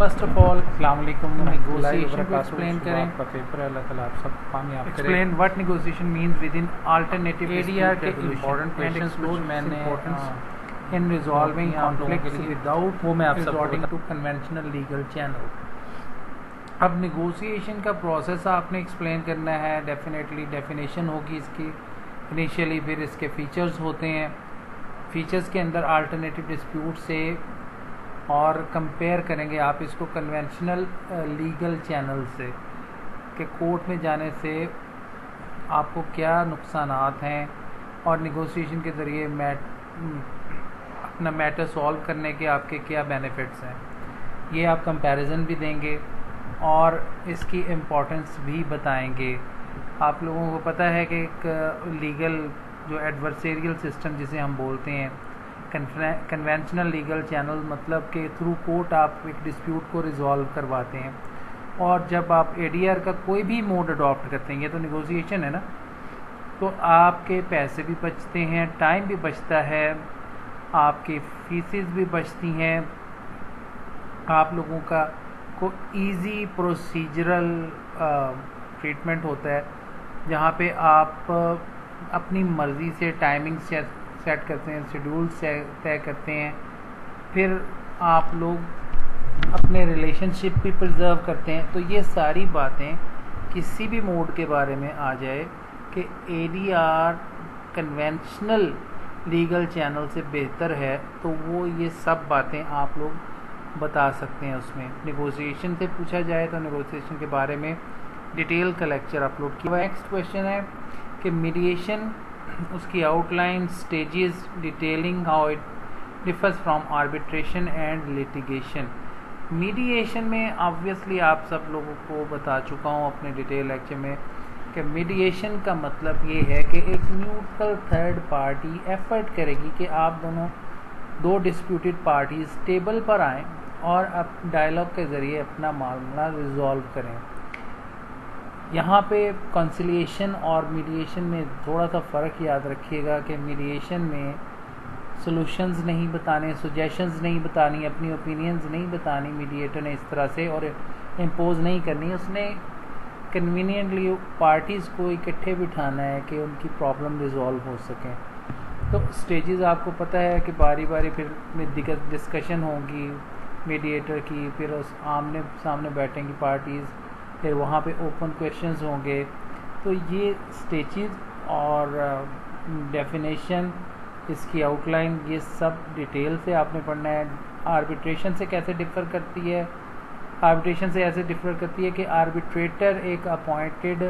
First of all अस्सलाम वालेकुम। Negotiation को एक्सप्लेन करें। आपका पेपर है, अल्लाह ताला आप सब कामयाब करे। Explain what negotiation means within alternative ADR के important questions explore importance in resolving conflicts without वो मैं आप सबको resorting to conventional legal channel. अब नेगोशिएशन का प्रोसेस आपने एक्सप्लेन करना है। डेफिनेटली डेफिनेशन होगी इसकी इनिशियली, फिर इसके फीचर्स होते हैं। फीचर्स के अंदर अल्टरनेटिव डिस्प्यूट से और कंपेयर करेंगे आप इसको कन्वेंशनल लीगल चैनल से कि कोर्ट में जाने से आपको क्या नुकसानात हैं और नेगोशिएशन के ज़रिए अपना मैटर सॉल्व करने के आपके क्या बेनिफिट्स हैं। ये आप कंपैरिजन भी देंगे और इसकी इम्पोर्टेंस भी बताएंगे। आप लोगों को पता है कि एक लीगल जो एडवर्सेरियल सिस्टम जिसे हम बोलते हैं, कन्वेंशनल लीगल चैनल मतलब कि थ्रू कोर्ट आप एक डिस्प्यूट को रिजॉल्व करवाते हैं। और जब आप एडीआर का कोई भी मोड अडॉप्ट करते हैं, ये तो नेगोशिएशन है ना, तो आपके पैसे भी बचते हैं, टाइम भी बचता है, आपकी फीसेस भी बचती हैं, आप लोगों का को इजी प्रोसीजरल ट्रीटमेंट होता है जहाँ पे आप अपनी मर्ज़ी से टाइमिंग सेट करते हैं, शेड्यूल तय करते हैं, फिर आप लोग अपने रिलेशनशिप भी प्रिजर्व करते हैं। तो ये सारी बातें किसी भी मोड के बारे में आ जाए कि एडीआर कन्वेंशनल लीगल चैनल से बेहतर है, तो वो ये सब बातें आप लोग बता सकते हैं। उसमें नेगोशिएशन से पूछा जाए तो नेगोशिएशन के बारे में डिटेल का लेक्चर अपलोड किया। नेक्स्ट क्वेश्चन है कि मीडिएशन, उसकी outline, stages, detailing how it differs from arbitration and litigation. Mediation में ऑब्वियसली आप सब लोगों को बता चुका हूँ अपने डिटेल लेक्चर में कि मीडिएशन का मतलब ये है कि एक न्यूट्रल थर्ड पार्टी एफर्ट करेगी कि आप दो डिस्प्यूटेड पार्टीज टेबल पर आएँ और अब डायलॉग के ज़रिए अपना मामला रिजॉल्व करें। यहाँ पे कंसिलिएशन और मीडिएशन में थोड़ा सा फ़र्क याद रखिएगा कि मीडिएशन में सॉल्यूशंस नहीं बताने, सजेशंस नहीं बतानी, अपनी ओपिनियंस नहीं बतानी मीडिएटर ने इस तरह से, और इम्पोज नहीं करनी। उसने कन्वीनियंटली पार्टीज़ को इकट्ठे बिठाना है कि उनकी प्रॉब्लम रिजॉल्व हो सकें। तो स्टेजेस आपको पता है कि बारी बारी फिर डिस्कशन होगी मीडिएटर की, फिर उस आमने सामने बैठेंगी पार्टीज़, फिर वहाँ पे ओपन क्वेश्चंस होंगे। तो ये स्टेजेस और डेफिनेशन, इसकी आउटलाइन, ये सब डिटेल से आपने पढ़ना है। आर्बिट्रेशन से कैसे डिफ़र करती है? आर्बिट्रेशन से ऐसे डिफ़र करती है कि आर्बिट्रेटर एक अपॉइंटेड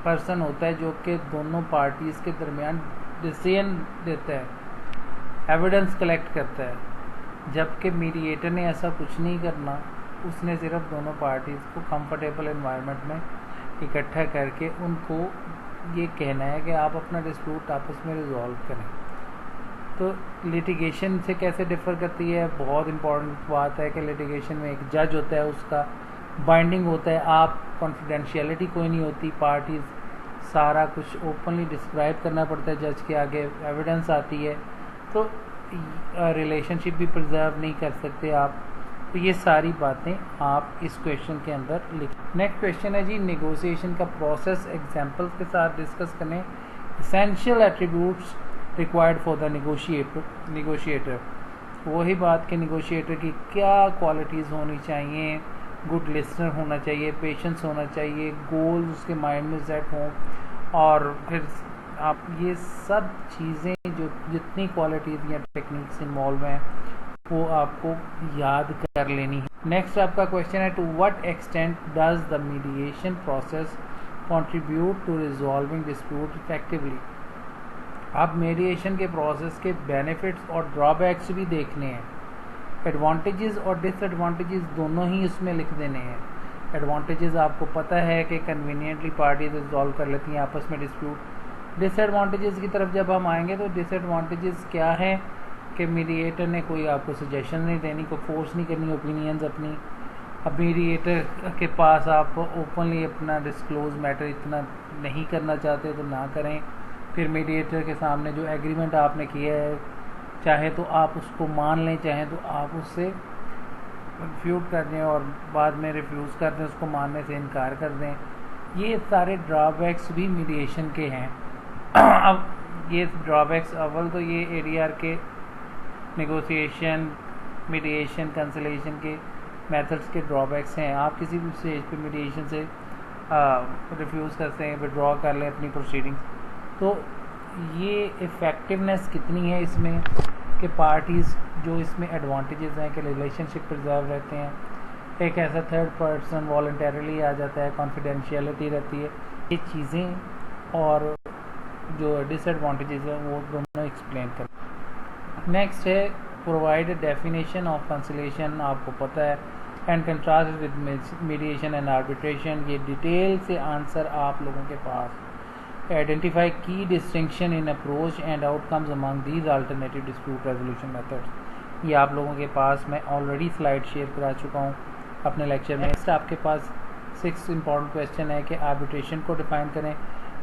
पर्सन होता है जो कि दोनों पार्टीज़ के दरमियान डिसीजन देता है, एविडेंस कलेक्ट करता है, जबकि मीडिएटर ने ऐसा कुछ नहीं करना। उसने सिर्फ दोनों पार्टीज़ को कंफर्टेबल एनवायरनमेंट में इकट्ठा करके उनको ये कहना है कि आप अपना डिस्प्यूट आपस में रिजॉल्व करें। तो लिटिगेशन से कैसे डिफ़र करती है? बहुत इंपॉर्टेंट बात है कि लिटिगेशन में एक जज होता है, उसका बाइंडिंग होता है, आप कॉन्फिडेंशियलिटी कोई नहीं होती, पार्टीज़ सारा कुछ ओपनली डिस्क्राइब करना पड़ता है जज के आगे, एविडेंस आती है, तो रिलेशनशिप भी प्रिजर्व नहीं कर सकते आप। तो ये सारी बातें आप इस क्वेश्चन के अंदर लिख। नेक्स्ट क्वेश्चन है जी, नेगोशिएशन का प्रोसेस एग्जांपल्स के साथ डिस्कस करें। Essential attributes required for the negotiator. वही बात कि नेगोशिएटर की क्या क्वालिटीज़ होनी चाहिए? गुड लिसनर होना चाहिए, पेशेंस होना चाहिए, गोल्स उसके माइंड में सेट हों, और फिर आप ये सब चीज़ें जो जितनी क्वालिटीज़ या टेक्निक्स इन्वॉल्व हैं वो आपको याद कर लेनी है। नेक्स्ट आपका क्वेश्चन है, to what extent does the mediation process contribute to resolving dispute effectively. आप मीडिएशन के प्रोसेस के बेनिफिट्स और ड्रॉबैक्स भी देखने हैं। एडवांटेजेस और डिसएडवांटेजेस दोनों ही इसमें लिख देने हैं। एडवांटेजेस आपको पता है कि कन्वीनियंटली पार्टीज रिजॉल्व कर लेती हैं आपस में डिस्प्यूट। डिसएडवांटेजेस की तरफ जब हम आएंगे तो डिसएडवांटेजेस क्या है कि मीडिएटर ने कोई आपको सजेशन नहीं देनी, कोई फोर्स नहीं करनी ओपिनियंस अपनी। अब मीडिएटर के पास आप ओपनली अपना डिस्क्लोज मैटर इतना नहीं करना चाहते तो ना करें। फिर मीडिएटर के सामने जो एग्रीमेंट आपने किया है, चाहे तो आप उसको मान लें, चाहे तो आप उससे कंफ्यूट कर दें और बाद में रिफ्यूज़ कर दें, उसको मानने से इनकार कर दें। ये सारे ड्रॉबैक्स भी मीडिएशन के हैं। अब ये ड्रॉबैक्स अव्वल तो ये एडीआर के नेगोशिएशन, मीडिएशन, कंसलेशन के मेथड्स के ड्रॉबैक्स हैं। आप किसी भी स्टेज पे मीडिएशन से रिफ्यूज़ करते हैं, विड्रॉ कर लें अपनी प्रोसीडिंग्स, तो ये इफ़ेक्टिवनेस कितनी है इसमें कि पार्टीज़ जो इसमें एडवांटेजेस हैं कि रिलेशनशिप प्रिजर्व रहते हैं, एक ऐसा थर्ड पर्सन वॉलंटरली आ जाता है, कॉन्फिडेंशियलिटी रहती है, ये चीज़ें और जो डिसएडवांटेजेस हैं वो दोनों एक्सप्लेन कर। नेक्स्ट है provide a definition of conciliation. आपको पता है and contrast with mediation and arbitration. ये डिटेल से आंसर आप लोगों के पास। आइडेंटिफाई की distinction in approach and outcomes among these alternative dispute resolution methods. ये आप लोगों के पास मैं ऑलरेडी स्लाइड शेयर करा चुका हूँ अपने लेक्चर में। नेक्स्ट आपके पास 6 इंपॉर्टेंट क्वेश्चन है कि आर्बिट्रेशन को डिफाइन करें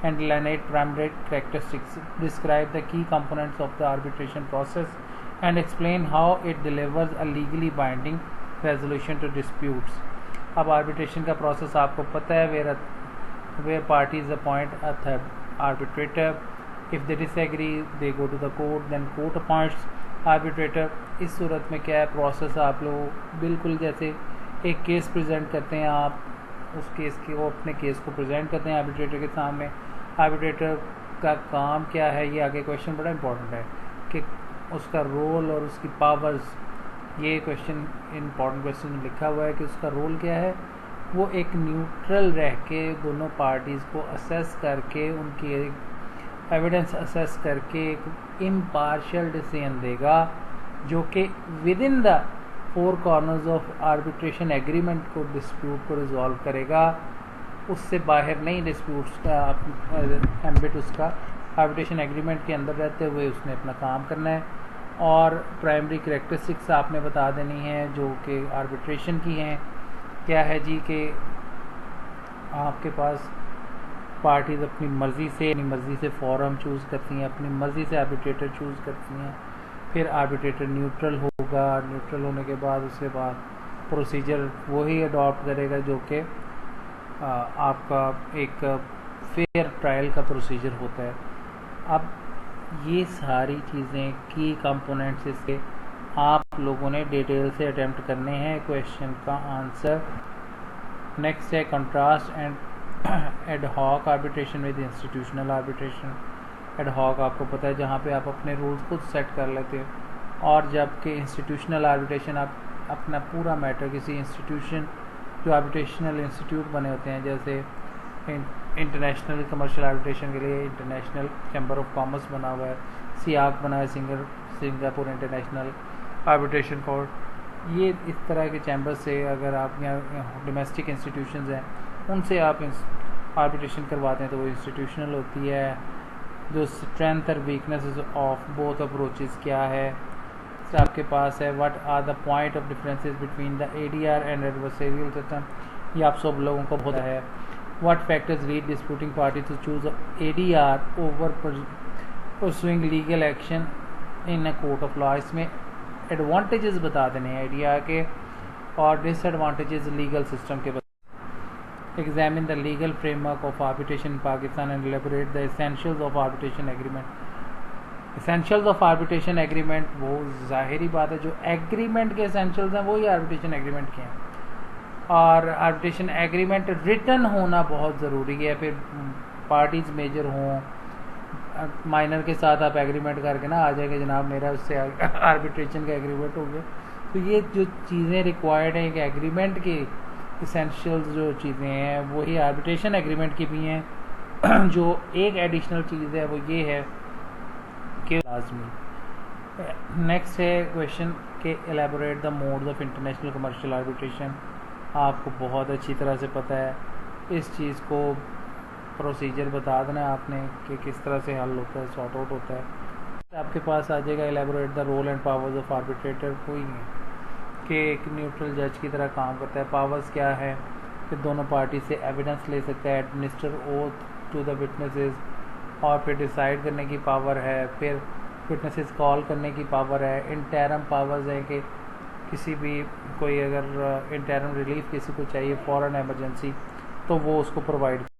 and delineate primary characteristics, describe the key components of the arbitration process and explain how it delivers a legally binding resolution to disputes. अब आर्बिट्रेशन का प्रोसेस आपको पता है, where parties appoint a third arbitrator. If they disagree, they go to the court, then court appoints arbitrator. इस सूरत में क्या है process, आप लोग बिल्कुल जैसे एक केस प्रेजेंट करते हैं, आप उस केस के वो अपने केस को प्रेजेंट करते हैं आर्बिट्रेटर के सामने। आर्बिट्रेटर का काम क्या है, ये आगे क्वेश्चन बड़ा इंपॉर्टेंट है कि उसका रोल और उसकी पावर्स। ये क्वेश्चन इंपॉर्टेंट क्वेश्चन में लिखा हुआ है कि उसका रोल क्या है। वो एक न्यूट्रल रह के दोनों पार्टीज़ को असेस करके, उनकी एविडेंस असेस करके एक इम्पार्शियल डिसीजन देगा जो कि with in the 4 corners of arbitration agreement को डिस्प्यूट को रिजॉल्व करेगा। उससे बाहर नहीं, डिस्प्यूट्स का एम्बिट उसका आर्बिट्रेशन एग्रीमेंट के अंदर रहते हुए उसने अपना काम करना है। और प्राइमरी कैरेक्टरिस्टिक्स आपने बता देनी है जो कि आर्बिट्रेशन की हैं। क्या है जी कि आपके पास पार्टीज़ अपनी मर्ज़ी से फॉरम चूज़ करती हैं, अपनी मर्ज़ी से आर्बिट्रेटर चूज़ करती हैं। फिर आर्बिट्रेटर न्यूट्रल होगा, न्यूट्रल होने के बाद उसके बाद प्रोसीजर वही अडॉप्ट करेगा जो कि आपका एक फेयर ट्रायल का प्रोसीजर होता है। अब ये सारी चीज़ें की कंपोनेंट्स इसके आप लोगों ने डिटेल से अटेम्प्ट करने हैं क्वेश्चन का आंसर। नेक्स्ट है contrast and ad hoc arbitration with institutional arbitration. Ad hoc आपको पता है जहाँ पे आप अपने रूल्स खुद सेट कर लेते हो, और जबकि इंस्टीट्यूशनल आर्बिट्रेशन आप अपना पूरा मैटर किसी इंस्टीट्यूशन, जो आर्बिट्रेशनल इंस्टीट्यूट बने होते हैं, जैसे इंटरनेशनल कमर्शियल आर्बिट्रेशन के लिए इंटरनेशनल चैम्बर ऑफ कॉमर्स बना हुआ है, सियाक बना है सिंगापुर इंटरनेशनल आर्बिट्रेशन कोर्ट। ये इस तरह के चैम्बर से अगर आप यहाँ डोमेस्टिक इंस्टीट्यूशंस हैं उनसे आप आर्बिट्रेशन करवाते हैं तो वो इंस्टीट्यूशनल होती है। जो स्ट्रेंथ और वीकनेसेस ऑफ बोथ अप्रोचेस क्या है आपके पास है। What are the point of differences between the ADR and adversarial system, ये आप सब लोगों को पता है। What factors lead disputing party to choose ADR over pursuing legal action in a court of law. इसमें एडवांटेजेस बता देने हैं एडीआर के और डिसएडवांटेजेस लीगल सिस्टम के। Examine the legal framework of arbitration in Pakistan and elaborate the essentials of arbitration agreement. Essentials of arbitration agreement, वो जाहिरी बात है जो एग्रीमेंट के एसेंशियल्स हैं वही आर्बिट्रेशन एग्रीमेंट के हैं, और आर्बिट्रेशन एग्रीमेंट रिटन होना बहुत ज़रूरी है। फिर पार्टीज मेजर हों, माइनर के साथ आप एग्रीमेंट करके ना आ जाएंगे जनाब मेरा उससे आर्बिट्रेशन का एग्रीमेंट हो गया। तो ये जो चीज़ें रिक्वायर्ड हैं कि एग्रीमेंट के इसेंशियल्स जो चीज़ें हैं वही आर्बिट्रेशन एग्रीमेंट की भी हैं। जो एक एडिशनल चीज़ है वो ये है कि लाजमी। नेक्स्ट है क्वेश्चन के elaborate the modes of international commercial arbitration. आपको बहुत अच्छी तरह से पता है इस चीज़ को, प्रोसीजर बता देना आपने कि किस तरह से हल होता है, सॉर्ट आउट होता है। आपके पास आ जाएगा elaborate the role and powers of arbitrator. कोई नहीं कि एक न्यूट्रल जज की तरह काम करता है। पावर्स क्या है कि दोनों पार्टी से एविडेंस ले सकता है, administer oath to the witnesses, और फिर डिसाइड करने की पावर है, फिर विटनेसेस कॉल करने की पावर है। इंटरम पावर्स हैं कि किसी भी कोई अगर इंटरम रिलीफ किसी को चाहिए फ़ौरन एमरजेंसी, तो वो उसको प्रोवाइड